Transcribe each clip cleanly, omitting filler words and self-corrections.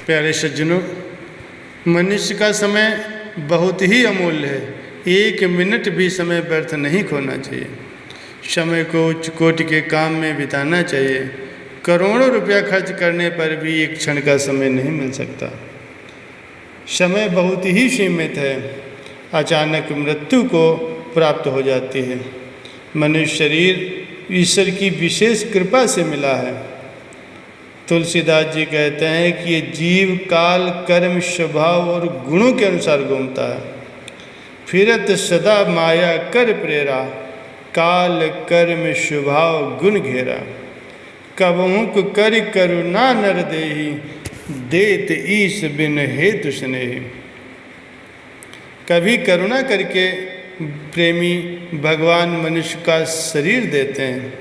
प्यारे सज्जनों, मनुष्य का समय बहुत ही अमूल्य है। 1 मिनट भी समय व्यर्थ नहीं खोना चाहिए। समय को उच्च कोटि के काम में बिताना चाहिए। करोड़ों रुपया खर्च करने पर भी एक क्षण का समय नहीं मिल सकता। समय बहुत ही सीमित है। अचानक मृत्यु को प्राप्त हो जाती है। मनुष्य शरीर ईश्वर की विशेष कृपा से मिला है। तुलसीदास जी कहते हैं कि ये जीव काल कर्म स्वभाव और गुणों के अनुसार घूमता है। फिरत सदा माया कर प्रेरा, काल कर्म स्वभाव गुण घेरा। कबहुक कर करुणा नर देहि, देत ईश बिन हेतु स्नेहि। कभी करुणा करके प्रेमी भगवान मनुष्य का शरीर देते हैं।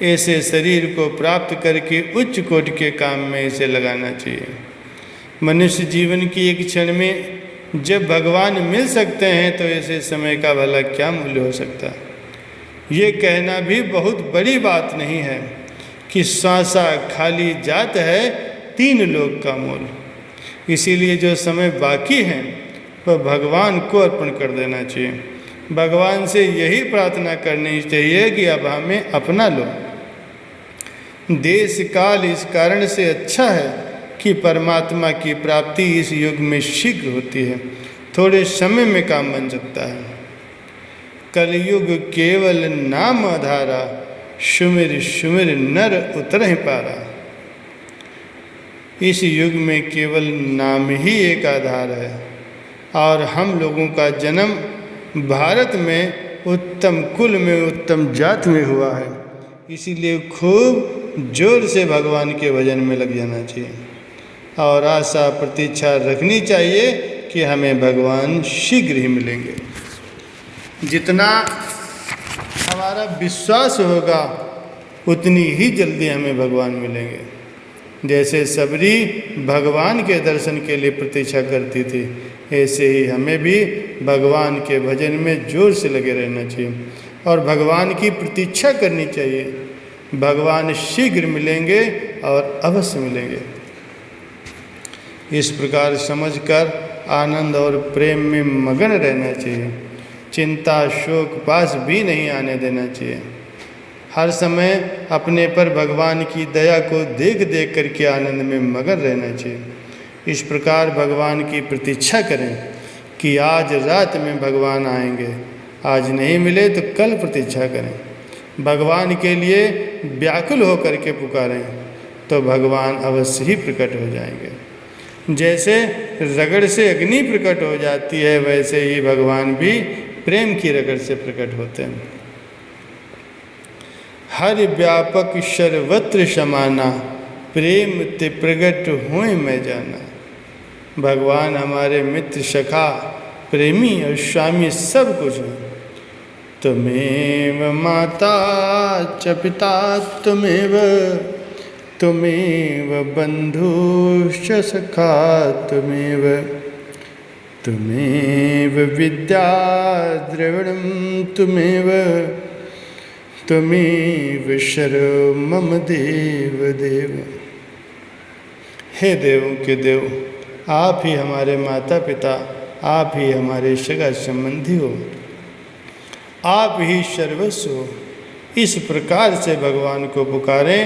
ऐसे शरीर को प्राप्त करके उच्च कोटि के काम में इसे लगाना चाहिए। मनुष्य जीवन की एक क्षण में जब भगवान मिल सकते हैं तो ऐसे समय का भला क्या मूल्य हो सकता है। ये कहना भी बहुत बड़ी बात नहीं है कि श्वासा खाली जात है 3 लोक का मोल। इसीलिए जो समय बाकी है वह भगवान को अर्पण कर देना चाहिए। भगवान से यही प्रार्थना करनी चाहिए कि अब हमें अपना लो। देश काल इस कारण से अच्छा है कि परमात्मा की प्राप्ति इस युग में शीघ्र होती है। थोड़े समय में काम बन सकता है। कलयुग केवल नाम आधारा, सुमिर सुमिर नर उतरहि पारा। इस युग में केवल नाम ही एक आधार है और हम लोगों का जन्म भारत में उत्तम कुल में उत्तम जात में हुआ है। इसीलिए खूब जोर से भगवान के भजन में लग जाना चाहिए और आशा प्रतीक्षा रखनी चाहिए कि हमें भगवान शीघ्र ही मिलेंगे। जितना हमारा विश्वास होगा उतनी ही जल्दी हमें भगवान मिलेंगे। जैसे सबरी भगवान के दर्शन के लिए प्रतीक्षा करती थी, ऐसे ही हमें भी भगवान के भजन में जोर से लगे रहना चाहिए और भगवान की प्रतीक्षा करनी चाहिए। भगवान शीघ्र मिलेंगे और अवश्य मिलेंगे। इस प्रकार समझकर आनंद और प्रेम में मगन रहना चाहिए। चिंता शोक पास भी नहीं आने देना चाहिए। हर समय अपने पर भगवान की दया को देख देख करके आनंद में मगन रहना चाहिए। इस प्रकार भगवान की प्रतीक्षा करें कि आज रात में भगवान आएंगे। आज नहीं मिले तो कल प्रतीक्षा करें। भगवान के लिए व्याकुल होकर के पुकारें तो भगवान अवश्य ही प्रकट हो जाएंगे। जैसे रगड़ से अग्नि प्रकट हो जाती है, वैसे ही भगवान भी प्रेम की रगड़ से प्रकट होते हैं। हर व्यापक सर्वत्र समाना, प्रेम ते प्रगट हुए मैं जाना। भगवान हमारे मित्र सखा प्रेमी और स्वामी सब कुछ हैं। त्वमेव माता च पिता त्वमेव, त्वमेव बन्धुश्च सखा त्वमेव, त्वमेव विद्या द्रविणं त्वमेव, त्वमेव शरणं मम देव देव। हे देवों के देव, आप ही हमारे माता पिता, आप ही हमारे सगा संबंधी हो, आप ही सर्वस्व हो। इस प्रकार से भगवान को पुकारें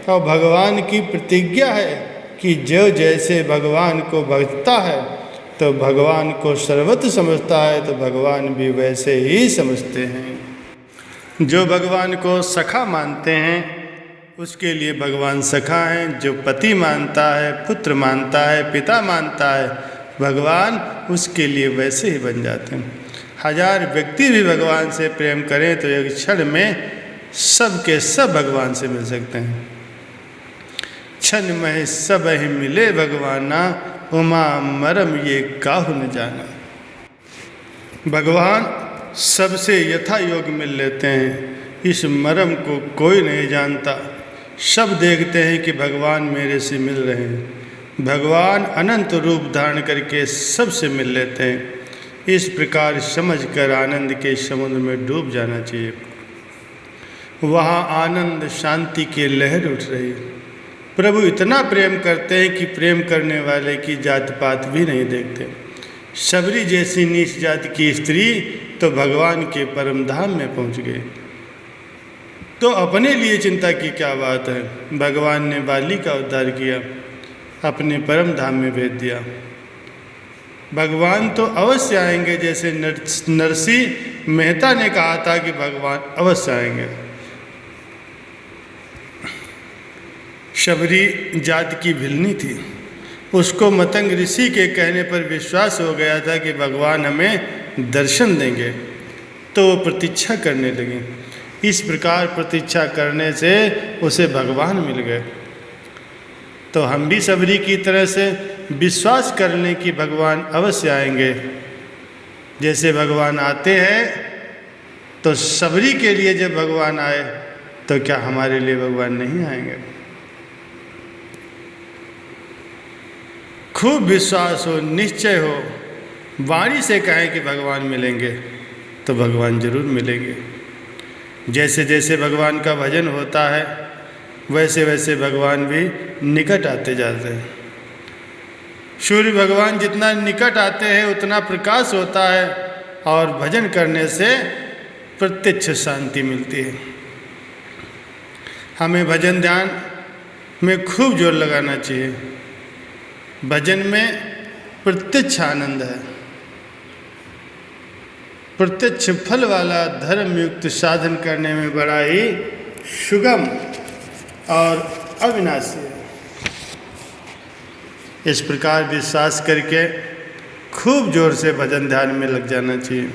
और भगवान की प्रतिज्ञा है कि जो जैसे भगवान को भजता है तो भगवान को सर्वत्र समझता है, तो भगवान भी वैसे ही समझते हैं। जो भगवान को सखा मानते हैं उसके लिए भगवान सखा हैं। जो पति मानता है, पुत्र मानता है, पिता मानता है, भगवान उसके लिए वैसे ही बन जाते हैं। 1000 व्यक्ति भी भगवान से प्रेम करें तो एक क्षण में सब के सब भगवान से मिल सकते हैं। क्षण में सब ही मिले भगवाना, उमा मरम ये काहू न जाना। भगवान सबसे यथा योग मिल लेते हैं। इस मरम को कोई नहीं जानता। सब देखते हैं कि भगवान मेरे से मिल रहे हैं। भगवान अनंत रूप धारण करके सबसे मिल लेते हैं। इस प्रकार समझकर आनंद के समुद्र में डूब जाना चाहिए। वहाँ आनंद शांति की लहर उठ रही। प्रभु इतना प्रेम करते हैं कि प्रेम करने वाले की जात पात भी नहीं देखते। शबरी जैसी नीच जाति की स्त्री तो भगवान के परम धाम में पहुंच गई। तो अपने लिए चिंता की क्या बात है। भगवान ने बाली का उद्धार किया, अपने परम धाम में भेज दिया। भगवान तो अवश्य आएंगे, जैसे नरसिंह मेहता ने कहा था कि भगवान अवश्य आएंगे। शबरी जात की भिलनी थी, उसको मतंग ऋषि के कहने पर विश्वास हो गया था कि भगवान हमें दर्शन देंगे, तो वो प्रतीक्षा करने लगी। इस प्रकार प्रतीक्षा करने से उसे भगवान मिल गए। तो हम भी शबरी की तरह से विश्वास कर लें कि भगवान अवश्य आएंगे। जैसे भगवान आते हैं, तो शबरी के लिए जब भगवान आए, तो क्या हमारे लिए भगवान नहीं आएंगे। खूब विश्वास हो, निश्चय हो, वाणी से कहें कि भगवान मिलेंगे, तो भगवान जरूर मिलेंगे। जैसे जैसे भगवान का भजन होता है, वैसे वैसे भगवान भी निकट आते जाते हैं। सूर्य भगवान जितना निकट आते हैं उतना प्रकाश होता है, और भजन करने से प्रत्यक्ष शांति मिलती है। हमें भजन ध्यान में खूब जोर लगाना चाहिए। भजन में प्रत्यक्ष आनंद है। प्रत्यक्ष फल वाला धर्म युक्त साधन करने में बड़ा ही सुगम और अविनाशी है। इस प्रकार विश्वास करके खूब जोर से भजन ध्यान में लग जाना चाहिए।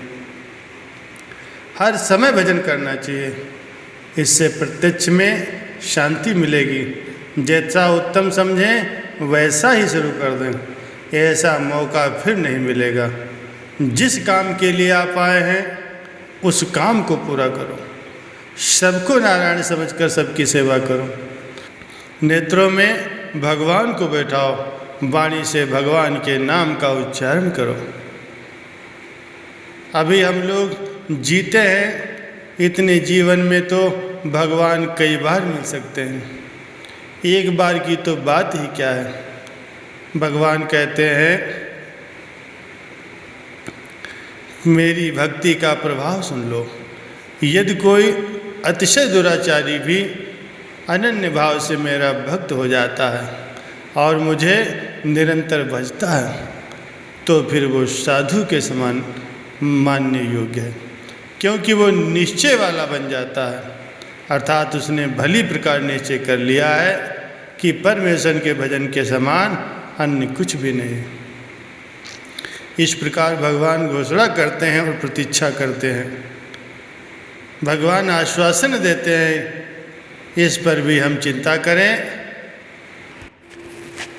हर समय भजन करना चाहिए, इससे प्रत्यक्ष में शांति मिलेगी। जैसा उत्तम समझें वैसा ही शुरू कर दें, ऐसा मौका फिर नहीं मिलेगा। जिस काम के लिए आप आए हैं उस काम को पूरा करो। सबको नारायण समझकर सबकी सेवा करो। नेत्रों में भगवान को बैठाओ, वाणी से भगवान के नाम का उच्चारण करो। अभी हम लोग जीते हैं, इतने जीवन में तो भगवान कई बार मिल सकते हैं। एक बार की तो बात ही क्या है। भगवान कहते हैं, मेरी भक्ति का प्रभाव सुन लो। यदि कोई अतिशय दुराचारी भी अनन्य भाव से मेरा भक्त हो जाता है और मुझे निरंतर भजता है, तो फिर वो साधु के समान मानने योग्य है, क्योंकि वो निश्चय वाला बन जाता है। अर्थात उसने भली प्रकार निश्चय कर लिया है कि परमेश्वर के भजन के समान अन्य कुछ भी नहीं। इस प्रकार भगवान घोषणा करते हैं और प्रतीक्षा करते हैं। भगवान आश्वासन देते हैं, इस पर भी हम चिंता करें।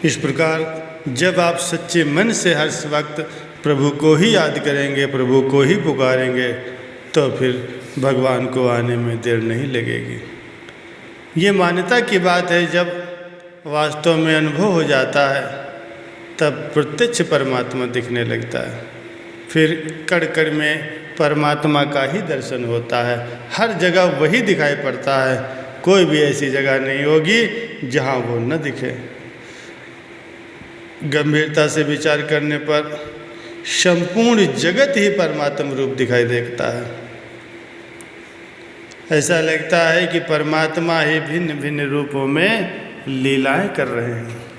इस प्रकार जब आप सच्चे मन से हर वक्त प्रभु को ही याद करेंगे, प्रभु को ही पुकारेंगे, तो फिर भगवान को आने में देर नहीं लगेगी। ये मान्यता की बात है। जब वास्तव में अनुभव हो जाता है, तब प्रत्यक्ष परमात्मा दिखने लगता है। फिर कण कण में परमात्मा का ही दर्शन होता है। हर जगह वही दिखाई पड़ता है। कोई भी ऐसी जगह नहीं होगी जहाँ वो न दिखे। गंभीरता से विचार करने पर संपूर्ण जगत ही परमात्म रूप दिखाई देता है। ऐसा लगता है कि परमात्मा ही भिन्न भिन्न रूपों में लीलाएं कर रहे हैं।